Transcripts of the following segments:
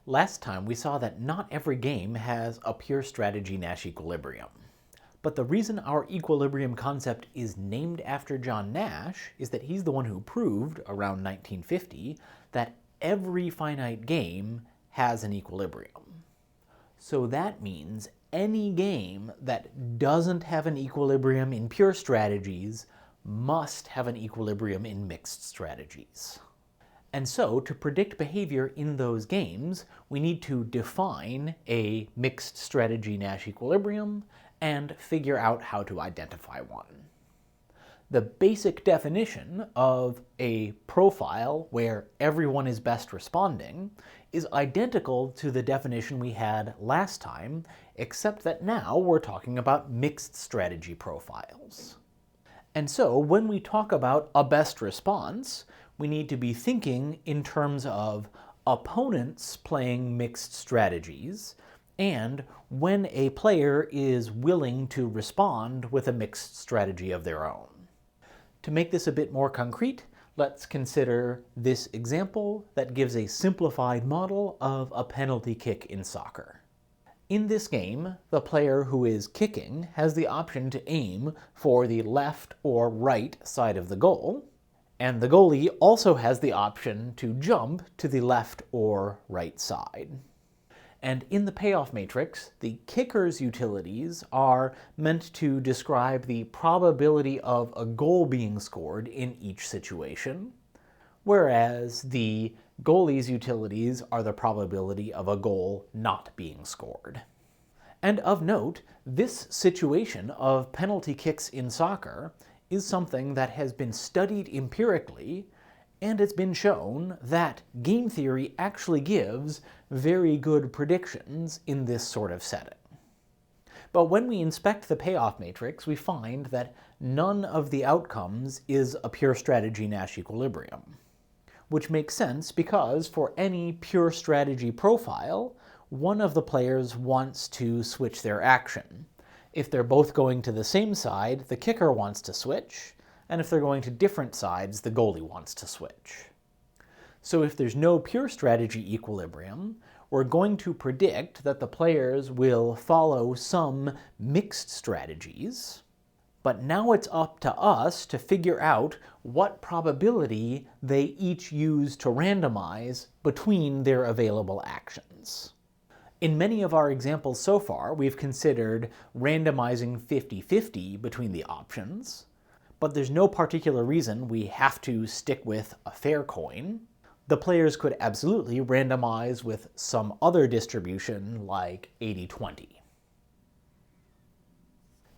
Last time we saw that not every game has a pure strategy Nash equilibrium. But the reason our equilibrium concept is named after John Nash is that he's the one who proved, around 1950, that every finite game has an equilibrium. So that means any game that doesn't have an equilibrium in pure strategies must have an equilibrium in mixed strategies. And so, to predict behavior in those games, we need to define a mixed strategy Nash equilibrium and figure out how to identify one. The basic definition of a profile where everyone is best responding is identical to the definition we had last time, except that now we're talking about mixed strategy profiles. And so, when we talk about a best response, we need to be thinking in terms of opponents playing mixed strategies and when a player is willing to respond with a mixed strategy of their own. To make this a bit more concrete, let's consider this example that gives a simplified model of a penalty kick in soccer. In this game, the player who is kicking has the option to aim for the left or right side of the goal, and the goalie also has the option to jump to the left or right side. And in the payoff matrix, the kicker's utilities are meant to describe the probability of a goal being scored in each situation, whereas the goalie's utilities are the probability of a goal not being scored. And of note, this situation of penalty kicks in soccer is something that has been studied empirically, and it's been shown that game theory actually gives very good predictions in this sort of setting. But when we inspect the payoff matrix, we find that none of the outcomes is a pure strategy Nash equilibrium, which makes sense because for any pure strategy profile, one of the players wants to switch their action. If they're both going to the same side, the kicker wants to switch, and if they're going to different sides, the goalie wants to switch. So if there's no pure strategy equilibrium, we're going to predict that the players will follow some mixed strategies, but now it's up to us to figure out what probability they each use to randomize between their available actions. In many of our examples so far, we've considered randomizing 50-50 between the options, but there's no particular reason we have to stick with a fair coin. The players could absolutely randomize with some other distribution like 80-20.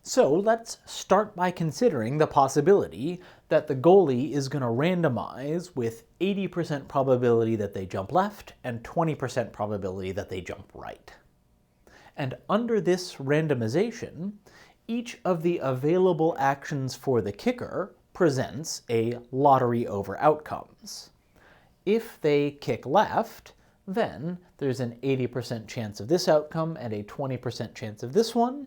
So let's start by considering the possibility that the goalie is going to randomize with 80% probability that they jump left and 20% probability that they jump right. And under this randomization, each of the available actions for the kicker presents a lottery over outcomes. If they kick left, then there's an 80% chance of this outcome and a 20% chance of this one.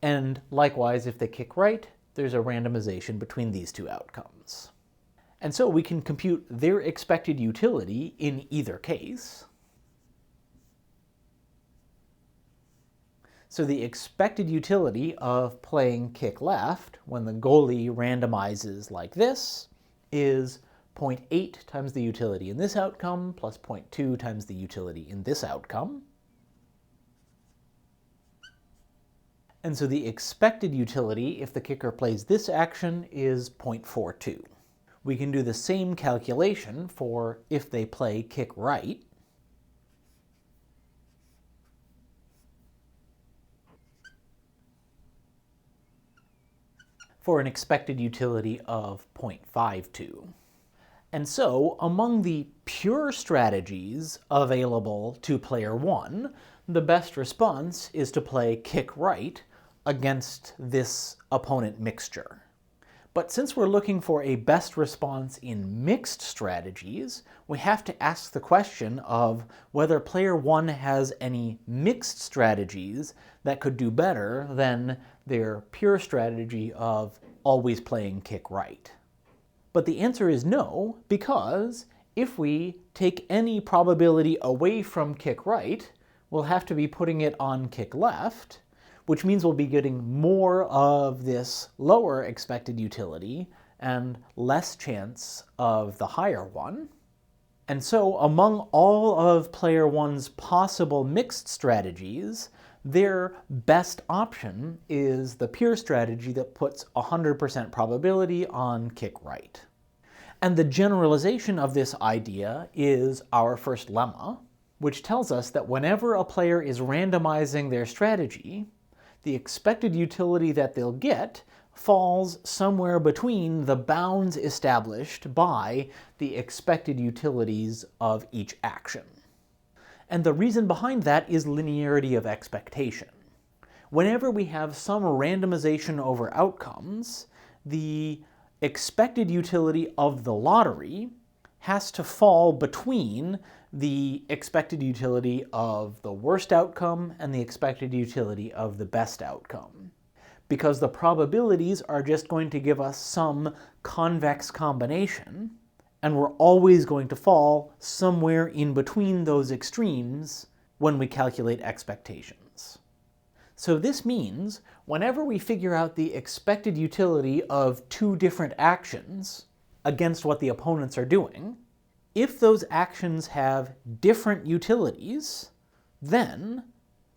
And likewise, if they kick right, there's a randomization between these two outcomes. And so we can compute their expected utility in either case. So the expected utility of playing kick left when the goalie randomizes like this is 0.8 times the utility in this outcome plus 0.2 times the utility in this outcome. And so the expected utility if the kicker plays this action is 0.42. We can do the same calculation for if they play kick right. For an expected utility of 0.52. And so, among the pure strategies available to player 1, the best response is to play kick right against this opponent mixture. But since we're looking for a best response in mixed strategies, we have to ask the question of whether player 1 has any mixed strategies that could do better than their pure strategy of always playing kick right. But the answer is no, because If we take any probability away from kick right, we'll have to be putting it on kick left, which means we'll be getting more of this lower expected utility and less chance of the higher one. And so among all of player one's possible mixed strategies, their best option is the pure strategy that puts 100% probability on kick right. And the generalization of this idea is our first lemma, which tells us that whenever a player is randomizing their strategy, the expected utility that they'll get falls somewhere between the bounds established by the expected utilities of each action. And the reason behind that is linearity of expectation. Whenever we have some randomization over outcomes, the expected utility of the lottery has to fall between the expected utility of the worst outcome and the expected utility of the best outcome, because the probabilities are just going to give us some convex combination, and we're always going to fall somewhere in between those extremes when we calculate expectations. So this means whenever we figure out the expected utility of two different actions against what the opponents are doing, if those actions have different utilities, then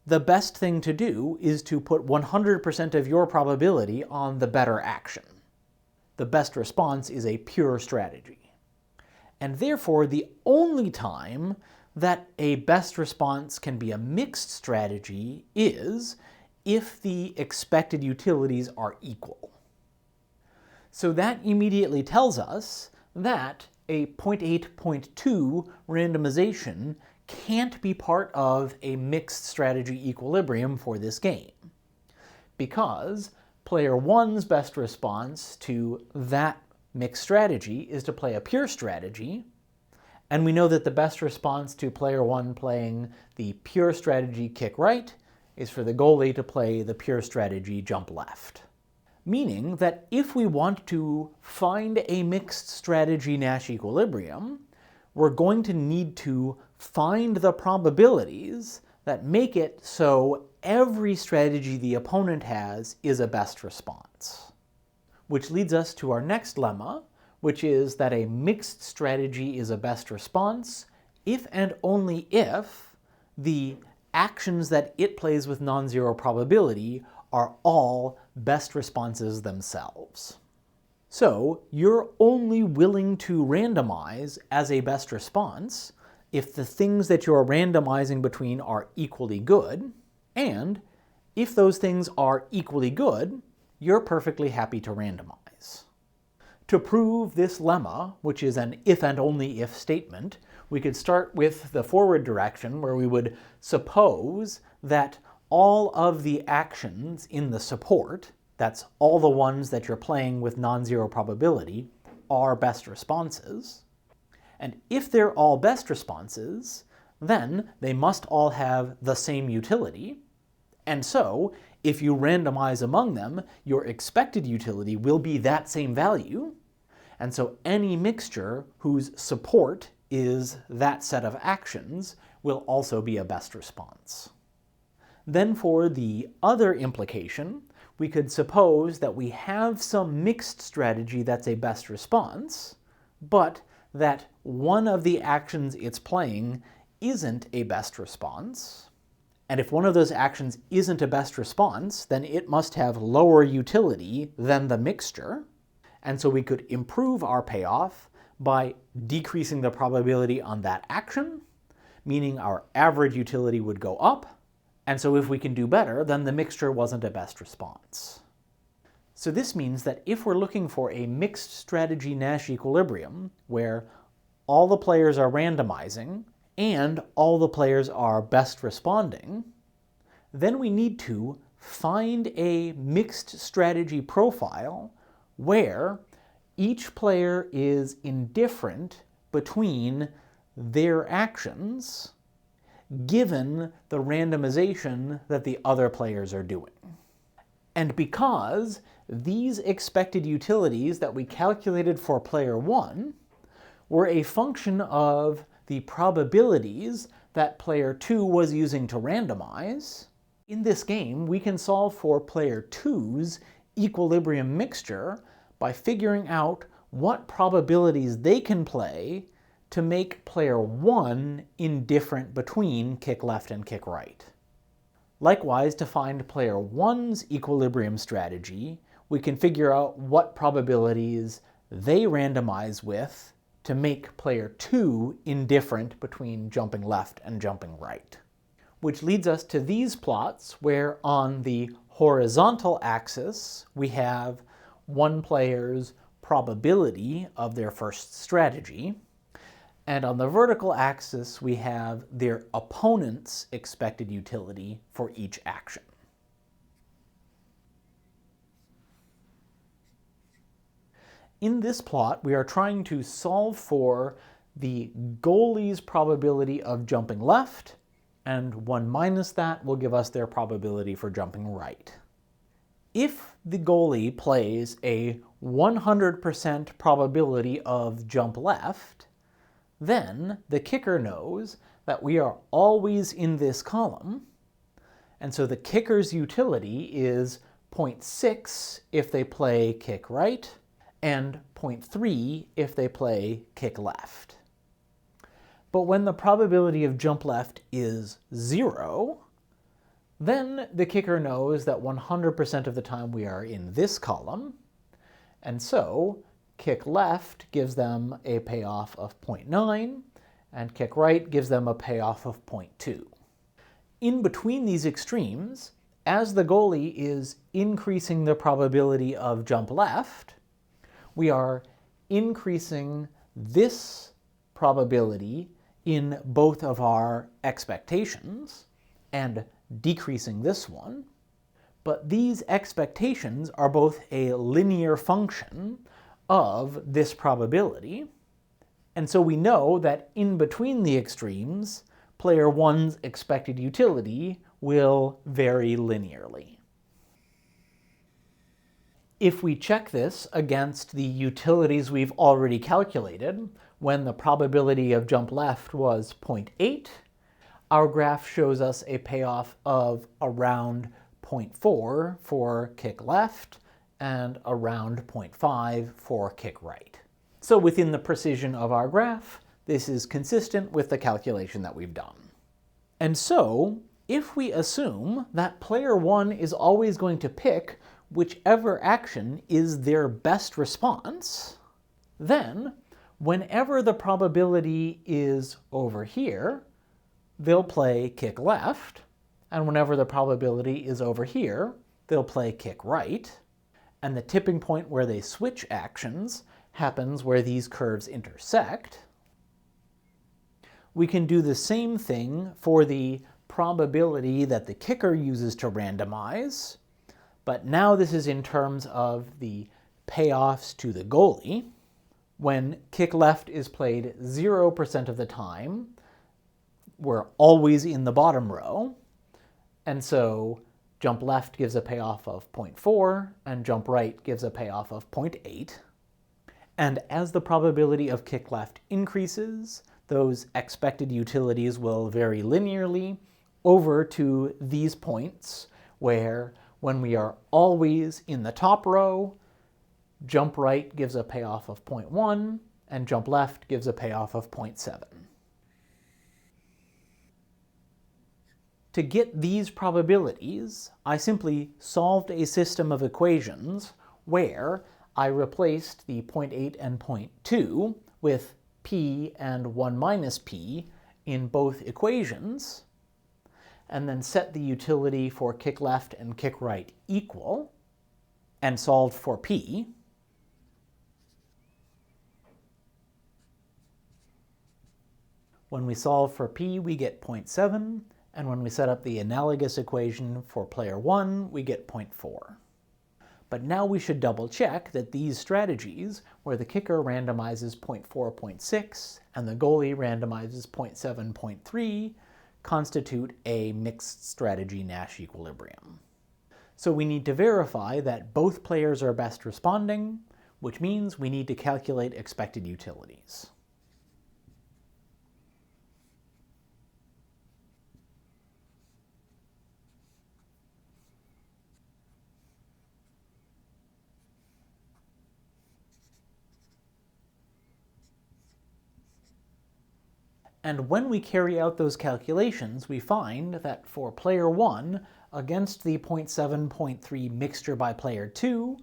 the best thing to do is to put 100% of your probability on the better action. The best response is a pure strategy. And therefore, the only time that a best response can be a mixed strategy is if the expected utilities are equal. So that immediately tells us that a 0.8.2 randomization can't be part of a mixed strategy equilibrium for this game, because player one's best response to that mixed strategy is to play a pure strategy, and we know that the best response to player one playing the pure strategy kick right is for the goalie to play the pure strategy jump left. Meaning that if we want to find a mixed strategy Nash equilibrium, we're going to need to find the probabilities that make it so every strategy the opponent has is a best response. Which leads us to our next lemma, which is that a mixed strategy is a best response if and only if the actions that it plays with non-zero probability are all best responses themselves. So you're only willing to randomize as a best response if the things that you're randomizing between are equally good, and if those things are equally good, you're perfectly happy to randomize. To prove this lemma, which is an if and only if statement, we could start with the forward direction, where we would suppose that all of the actions in the support, that's all the ones that you're playing with non-zero probability, are best responses. And if they're all best responses, then they must all have the same utility. And so, if you randomize among them, your expected utility will be that same value. And so any mixture whose support is that set of actions will also be a best response. Then for the other implication, we could suppose that we have some mixed strategy that's a best response, but that one of the actions it's playing isn't a best response. And if one of those actions isn't a best response, then it must have lower utility than the mixture. And so we could improve our payoff by decreasing the probability on that action, meaning our average utility would go up. And so if we can do better, then the mixture wasn't a best response. So this means that if we're looking for a mixed strategy Nash equilibrium, where all the players are randomizing and all the players are best responding, then we need to find a mixed strategy profile where each player is indifferent between their actions given the randomization that the other players are doing. And because these expected utilities that we calculated for player one were a function of the probabilities that player 2 was using to randomize, in this game we can solve for player 2's equilibrium mixture by figuring out what probabilities they can play to make player 1 indifferent between kick left and kick right. Likewise, to find player 1's equilibrium strategy, we can figure out what probabilities they randomize with to make player 2 indifferent between jumping left and jumping right. Which leads us to these plots where on the horizontal axis we have one player's probability of their first strategy, and on the vertical axis we have their opponent's expected utility for each action. In this plot, we are trying to solve for the goalie's probability of jumping left, and 1 minus that will give us their probability for jumping right. If the goalie plays a 100% probability of jump left, then the kicker knows that we are always in this column, and so the kicker's utility is 0.6 if they play kick right, and 0.3 if they play kick left. But when the probability of jump left is 0, then the kicker knows that 100% of the time we are in this column, and so kick left gives them a payoff of 0.9, and kick right gives them a payoff of 0.2. In between these extremes, as the goalie is increasing the probability of jump left, we are increasing this probability in both of our expectations and decreasing this one, but these expectations are both a linear function of this probability, and so we know that in between the extremes, player 1's expected utility will vary linearly. If we check this against the utilities we've already calculated, when the probability of jump left was 0.8, our graph shows us a payoff of around 0.4 for kick left and around 0.5 for kick right. So within the precision of our graph, this is consistent with the calculation that we've done. And so, if we assume that player 1 is always going to pick whichever action is their best response, then whenever the probability is over here, they'll play kick left, and whenever the probability is over here, they'll play kick right, and the tipping point where they switch actions happens where these curves intersect. We can do the same thing for the probability that the kicker uses to randomize, but now this is in terms of the payoffs to the goalie. When kick left is played 0% of the time, we're always in the bottom row, and so jump left gives a payoff of 0.4, and jump right gives a payoff of 0.8. And as the probability of kick left increases, those expected utilities will vary linearly over to these points where, when we are always in the top row, jump right gives a payoff of 0.1, and jump left gives a payoff of 0.7. To get these probabilities, I simply solved a system of equations where I replaced the 0.8 and 0.2 with p and 1 minus p in both equations, and then set the utility for kick left and kick right equal, and solved for p. When we solve for p, we get 0.7, and when we set up the analogous equation for player 1, we get 0.4. But now we should double check that these strategies, where the kicker randomizes 0.4, 0.6, and the goalie randomizes 0.7, 0.3, constitute a mixed strategy Nash equilibrium. So we need to verify that both players are best responding, which means we need to calculate expected utilities. And when we carry out those calculations, we find that for player 1, against the 0.7, 0.3 mixture by player 2,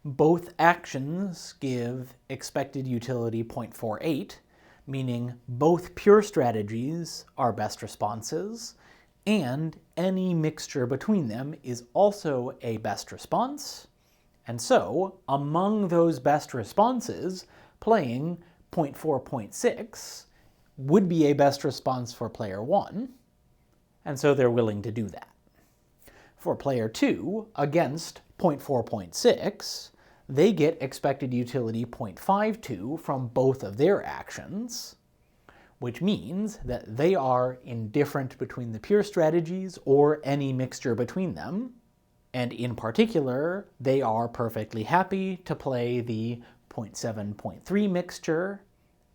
both actions give expected utility 0.48, meaning both pure strategies are best responses, and any mixture between them is also a best response. And so, among those best responses, playing 0.4, 0.6 would be a best response for player 1, and so they're willing to do that. For player 2, against 0.4, 0.6, they get expected utility 0.52 from both of their actions, which means that they are indifferent between the pure strategies or any mixture between them, and in particular, they are perfectly happy to play the 0.7, 0.3 mixture,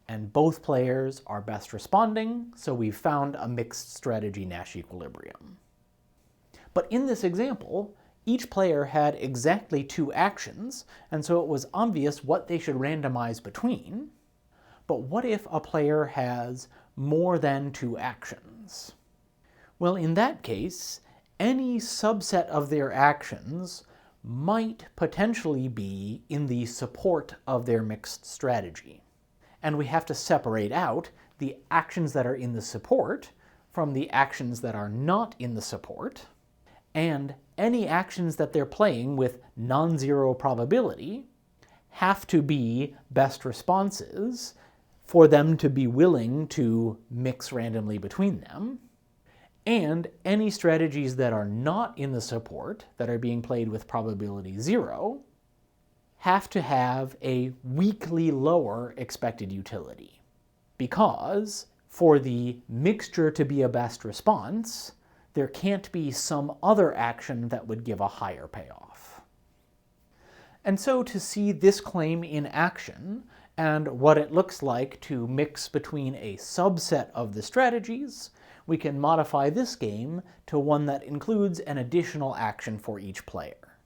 and both players are best responding, so we've found a mixed strategy Nash equilibrium. But in this example, each player had exactly 2 actions, and so it was obvious what they should randomize between. But what if a player has more than 2 actions? Well, in that case, any subset of their actions might potentially be in the support of their mixed strategy. And we have to separate out the actions that are in the support from the actions that are not in the support, and any actions that they're playing with non-zero probability have to be best responses for them to be willing to mix randomly between them, and any strategies that are not in the support, that are being played with probability 0, have to have a weakly lower expected utility. Because for the mixture to be a best response, there can't be some other action that would give a higher payoff. And so to see this claim in action, and what it looks like to mix between a subset of the strategies, we can modify this game to one that includes an additional action for each player.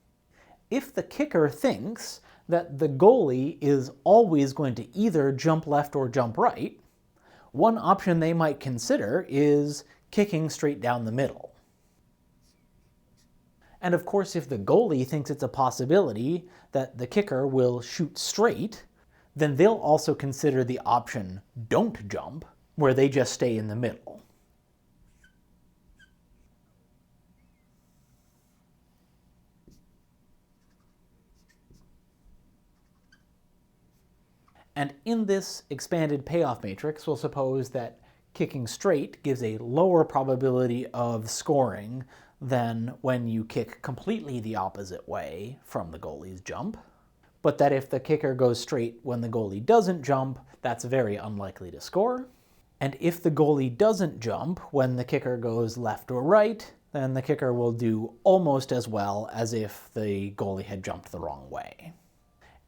If the kicker thinks that the goalie is always going to either jump left or jump right, one option they might consider is kicking straight down the middle. And of course, if the goalie thinks it's a possibility that the kicker will shoot straight, then they'll also consider the option don't jump, where they just stay in the middle. And in this expanded payoff matrix, we'll suppose that kicking straight gives a lower probability of scoring than when you kick completely the opposite way from the goalie's jump, but that if the kicker goes straight when the goalie doesn't jump, that's very unlikely to score. And if the goalie doesn't jump when the kicker goes left or right, then the kicker will do almost as well as if the goalie had jumped the wrong way.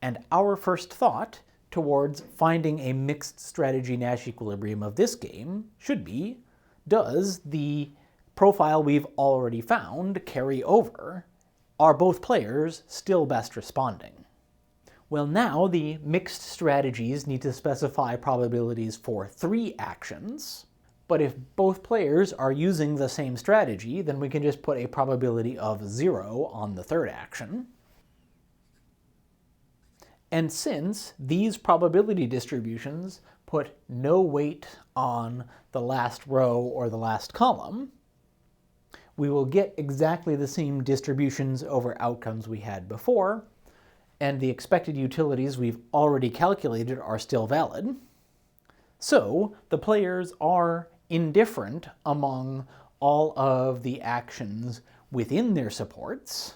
And our first thought towards finding a mixed strategy Nash equilibrium of this game should be, does the profile we've already found carry over? Are both players still best responding? Well, now the mixed strategies need to specify probabilities for 3 actions, but if both players are using the same strategy, then we can just put a probability of 0 on the 3rd action. And since these probability distributions put no weight on the last row or the last column, we will get exactly the same distributions over outcomes we had before, and the expected utilities we've already calculated are still valid. So the players are indifferent among all of the actions within their supports,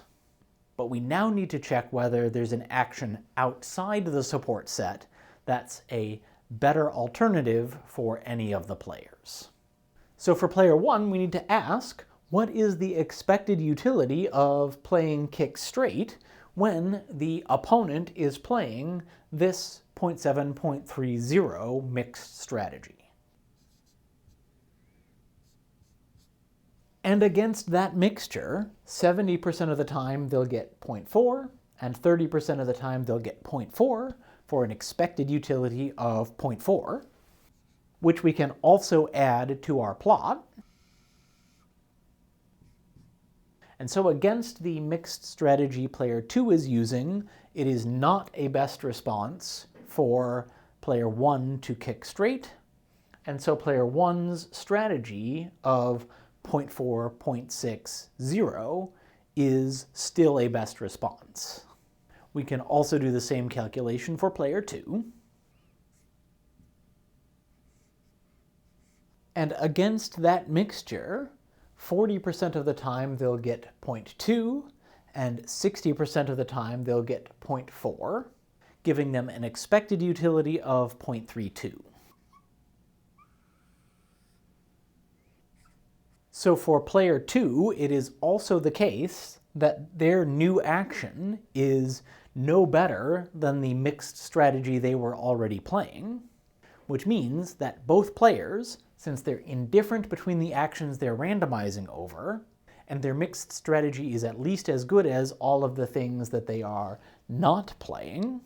but we now need to check whether there's an action outside the support set that's a better alternative for any of the players. So for player 1, we need to ask, what is the expected utility of playing kick straight when the opponent is playing this 0.7, 0.30 mixed strategy? And against that mixture, 70% of the time they'll get 0.4, and 30% of the time they'll get 0.4 for an expected utility of 0.4. which we can also add to our plot. And so against the mixed strategy player 2 is using, it is not a best response for player 1 to kick straight. And so player 1's strategy of 0.4, 0.6, 0 is still a best response. We can also do the same calculation for player 2. And against that mixture, 40% of the time they'll get 0.2, and 60% of the time they'll get 0.4, giving them an expected utility of 0.32. So for player 2, it is also the case that their new action is no better than the mixed strategy they were already playing, which means that both players, since they're indifferent between the actions they're randomizing over, and their mixed strategy is at least as good as all of the things that they are not playing,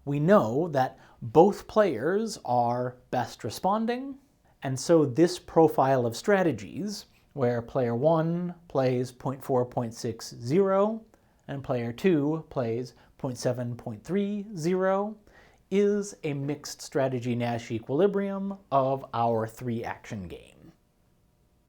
we know that both players are best responding, and so this profile of strategies, where player 1 plays 0.4, 0.6, 0, and player 2 plays 0.7, 0.3, 0, is a mixed strategy Nash equilibrium of our 3-action game.